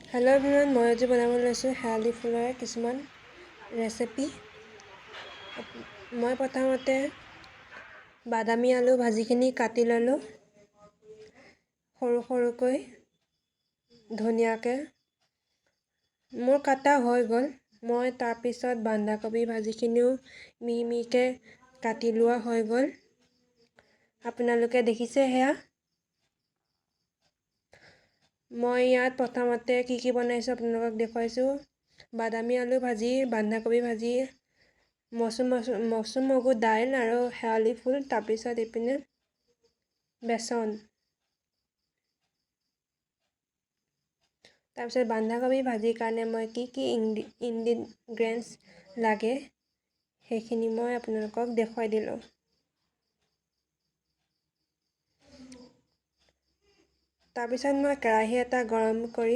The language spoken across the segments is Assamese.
হেল্ল' এভৰিৱান, মই আজি বনাব লৈছোঁ শেৱালি ফুলৰে কিছুমান ৰেচিপি। মই প্ৰথমতে বাদামী আলু ভাজিখিনি কাটি ল'লোঁ সৰু সৰুকৈ ধুনীয়াকৈ। মোৰ কাটা হৈ গ'ল। মই তাৰপিছত বন্ধাকবি ভাজিখিনিও মিহি মিহিকৈ কাটি লোৱা হৈ গ'ল। আপোনালোকে দেখিছে সেয়া। মই ইয়াত প্ৰথমতে কি বনাইছোঁ আপোনালোকক দেখুৱাইছোঁ। বাদামী আলু ভাজি, বন্ধাকবি ভাজি, মচুৰ মগু দাইল আৰু শেৱালি ফুল, তাৰপিছত ইপিনে বেচন। তাৰপিছত বন্ধাকবি ভাজিৰ কাৰণে মই কি ইনগ্ৰেডিয়েণ্টছ লাগে সেইখিনি মই আপোনালোকক দেখুৱাই দিলোঁ। তাৰপিছত মই কেৰাহী এটা গৰম কৰি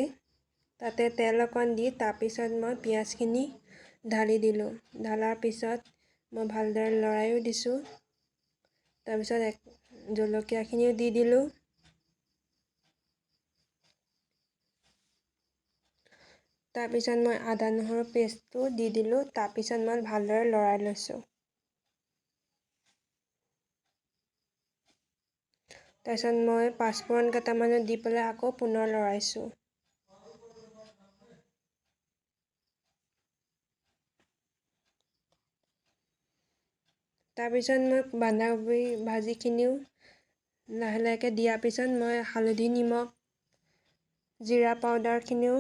তাতে তেল অকণ দি তাৰপিছত মই পিঁয়াজখিনি ঢালি দিলোঁ। ঢলাৰ পিছত মই ভালদৰে লৰাইও দিছোঁ। তাৰপিছত জলকীয়াখিনিও দি দিলোঁ। তাৰপিছত মই আদা নহৰু পেষ্টটো দি দিলোঁ। তাৰপিছত মই ভালদৰে লৰাই লৈছোঁ। তাৰপিছত মই পাঁচফোৰণ কেইটামানো দি পেলাই আকৌ পুনৰ লৰাইছোঁ। তাৰপিছত মই বন্ধাকবি ভাজিখিনিও লাহে লাহেকৈ দিয়াৰ পিছত মই হালধি, নিমখ, জিৰা পাউডাৰখিনিও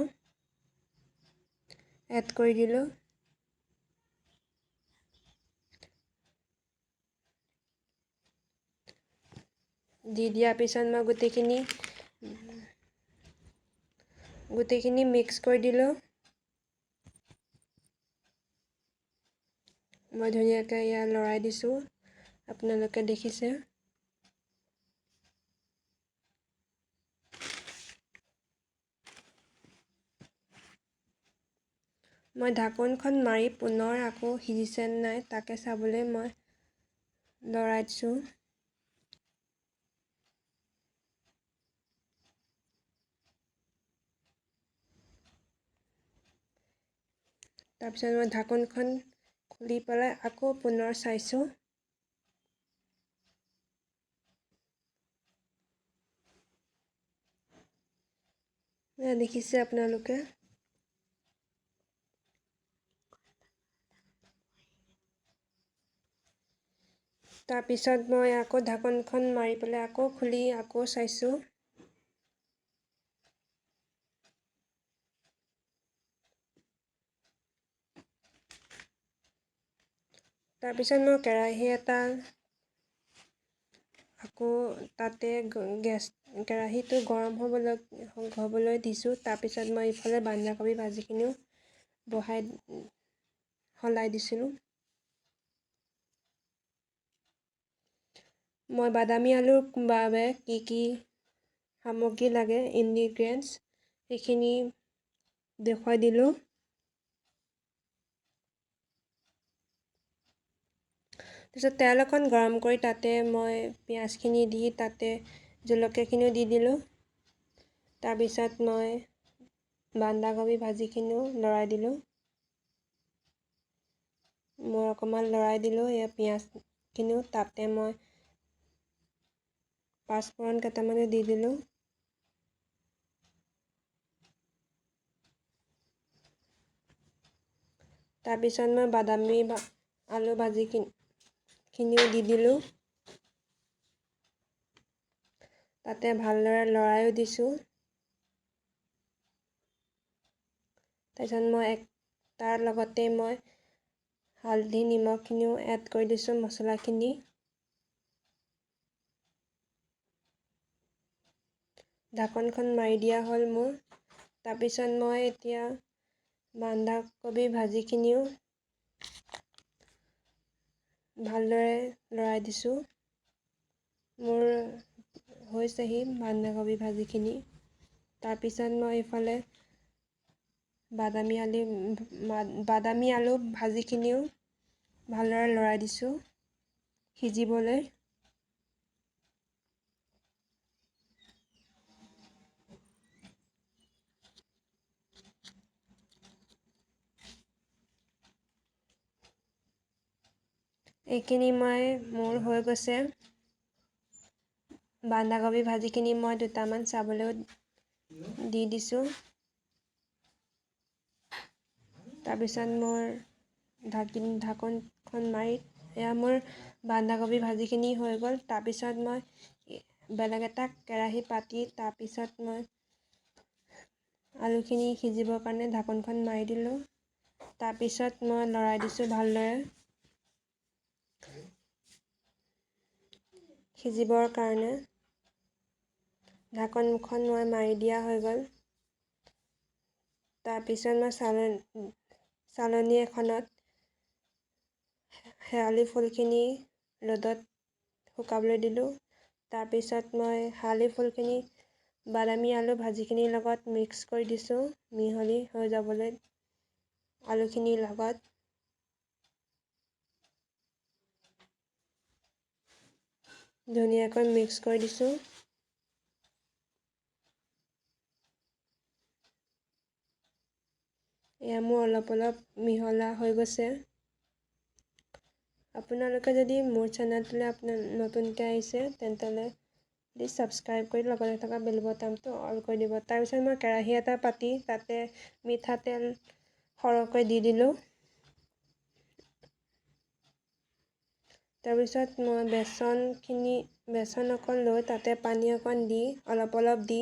এড কৰি দিলোঁ। দি দিয়াৰ পিছত মই গোটেইখিনি মিক্স কৰি দিলোঁ। মই ধুনীয়াকৈ ইয়াত লৰাই দিছোঁ, আপোনালোকে দেখিছে। মই ঢাকোনখন মাৰি পুনৰ আকৌ সিজিছে নাই তাকে চাবলৈ মই লৰাই দিছোঁ। তাৰপিছত মই ঢাকোনখন খুলি পেলাই আকৌ পুনৰ চাইছোঁ। দেখিছে আপোনালোকে। তাৰপিছত মই আকৌ ঢাকোনখন মাৰি পেলাই আকৌ খুলি আকৌ চাইছোঁ। তাৰপিছত মই কেৰাহী এটা আকৌ তাতে কেৰাহীটো গৰম হ'বলৈ দিছোঁ। তাৰপিছত মই ইফালে বন্ধাকবি ভাজিখিনিও সলাই দিছিলোঁ। মই বাদামী আলুৰ বাবে কি সামগ্ৰী লাগে ইনগ্ৰেডিয়েণ্টছ সেইখিনি দেখুৱাই দিলোঁ। তাৰপিছত তেল অকণ গৰম কৰি তাতে মই পিঁয়াজখিনি দি তাতে জলকীয়াখিনিও দি দিলোঁ। তাৰপিছত মই বন্ধাকবি ভাজিখিনিও লৰাই দিলোঁ। মই অকণমান লৰাই দিলোঁ। এই পিঁয়াজখিনিও তাতে মই পাঁচফোৰণ কেইটামানো দি দিলোঁ। তাৰপিছত মই বাদামী আলু ভাজিখিনিও দি দিলোঁ। তাতে ভালদৰে লৰাইও দিছোঁ। তাৰপিছত মই তাৰ লগতে মই হালধি, নিমখখিনিও এড কৰি দিছোঁ মছলাখিনি। ঢাকোনখন মাৰি দিয়া হ'ল মোৰ। তাৰপিছত মই এতিয়া বন্ধাকবি ভাজিখিনিও ভালদৰে লৰাই দিছোঁ। মোৰ হৈছেহি বন্ধাকবি ভাজিখিনি। তাৰপিছত মই ইফালে বাদামী আলু ভাজিখিনিও ভালদৰে লৰাই দিছোঁ সিজিবলৈ। এইখিনি মোৰ হৈ গৈছে। বন্ধাকবি ভাজিখিনি মই দুটামান চাবলৈও দি দিছোঁ। তাৰপিছত মোৰ ঢাকনখন মাৰি এয়া মোৰ বন্ধাকবি ভাজিখিনি হৈ গ'ল। তাৰপিছত মই বেলেগ এটা কেৰাহী পাতি তাৰপিছত মই আলুখিনি সিজিবৰ কাৰণে ঢাকনখন মাৰি দিলোঁ। তাৰপিছত মই লৰাই দিছোঁ ভালদৰে সিজিবৰ কাৰণে। ঢাকনখন মই মাৰি দিয়া হৈ গ'ল। তাৰপিছত মই চালনী এখনত শেৱালি ফুলখিনি ৰ'দত শুকাবলৈ দিলোঁ। তাৰপিছত মই শেৱালি ফুলখিনি বাদামী আলু ভাজিখিনিৰ লগত মিক্স কৰি দিছোঁ মিহলি হৈ যাবলৈ আলুখিনিৰ লগত। ধুনীয়াকৈ মিক্স কৰি দিছোঁ। এয়া মোৰ অলপ মিহলা হৈ গৈছে। আপোনালোকে যদি মোৰ চেনেলটোলৈ নতুনকৈ আহিছে তেন্তে প্লিজ ছাবস্ক্ৰাইব কৰি লগতে থকা বেল বটামটো অল কৰি দিব। তাৰপিছত মই কেৰাহী এটা পাতি তাতে মিঠাতেল সৰহকৈ দি দিলোঁ। তাৰপিছত মই বেচন অকণ লৈ তাতে পানী অকণ দি অলপ দি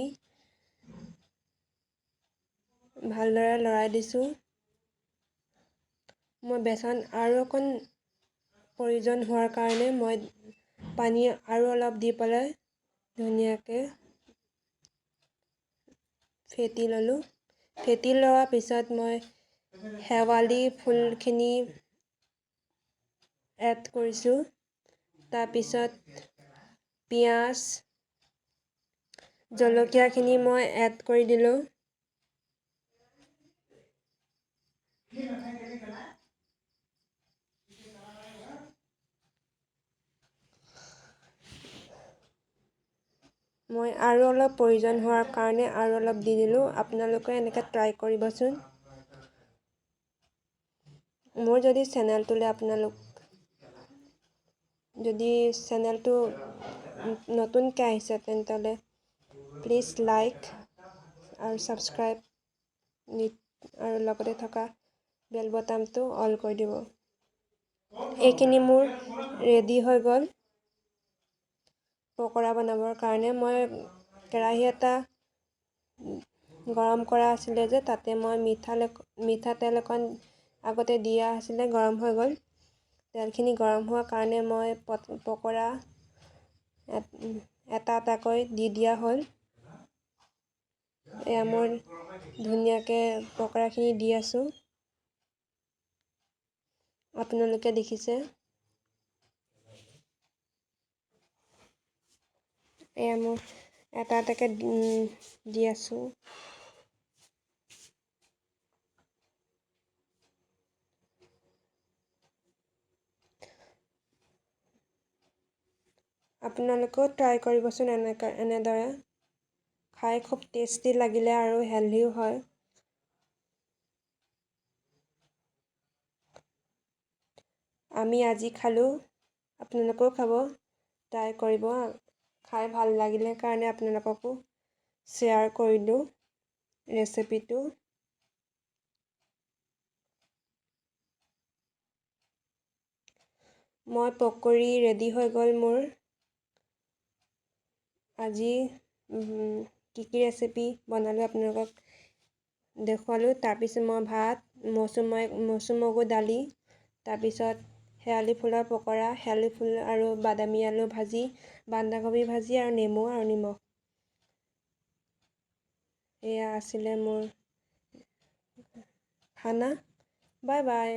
ভালদৰে লৰাই দিছোঁ। মই বেচন আৰু অকণ প্ৰয়োজন হোৱাৰ কাৰণে মই পানী আৰু অলপ দি পেলাই ধুনীয়াকৈ ফেটি ল'লোঁ। ফেটি লোৱাৰ পিছত মই শেৱালি ফুলখিনি এড কৰিছোঁ। তাৰপিছত পিঁয়াজ জলকীয়াখিনি মই এড কৰি দিলোঁ। মই আৰু অলপ প্ৰয়োজন হোৱাৰ কাৰণে আৰু অলপ দি দিলোঁ। আপোনালোকে এনেকৈ ট্ৰাই কৰিবচোন। মোৰ যদি চেনেলটো নতুনকৈ আহিছে তেন্তে প্লিজ লাইক আৰু ছাবস্ক্ৰাইব আৰু লগতে থকা বেল বটামটো অল কৰি দিব। এইখিনি মোৰ ৰেডি হৈ গ'ল পকৰা বনাবৰ কাৰণে। মই কেৰাহী এটা গৰম কৰা আছিলে যে তাতে মই মিঠাতেল অকণ আগতে দিয়া আছিলে, গৰম হৈ গ'ল। তেলখিনি গৰম হোৱাৰ কাৰণে মই পকৰা এটা এটাকৈ দি দিয়া হ'ল। এয়া মই ধুনীয়াকৈ পকৰাখিনি দি আছোঁ। আপোনালোকে দেখিছে। এয়া মই এটা এটাকৈ দি আছোঁ। আপোনালোকেও ট্ৰাই কৰিবচোন এনেদৰে। খাই খুব টেষ্টি লাগিলে আৰু হেল্ডিও হয়। আমি আজি খালোঁ, আপোনালোকেও খাব, ট্ৰাই কৰিব। খাই ভাল লাগিলে কাৰণে আপোনালোককো শ্বেয়াৰ কৰিলোঁ ৰেচিপিটো। মই পকৰি ৰেডি হৈ গ'ল মোৰ। আজি কি ৰেচিপি বনালোঁ আপোনালোকক দেখুৱালোঁ। তাৰপিছত মই ভাত, মচুৰ দালি, তাৰপিছত শেৱালি ফুলৰ পকৰা, শেৱালি ফুল আৰু বাদামী আলু ভাজি, বন্ধাকবি ভাজি আৰু নেমু আৰু নিমখ। এয়া আছিলে মোৰ খানা। Bye bye.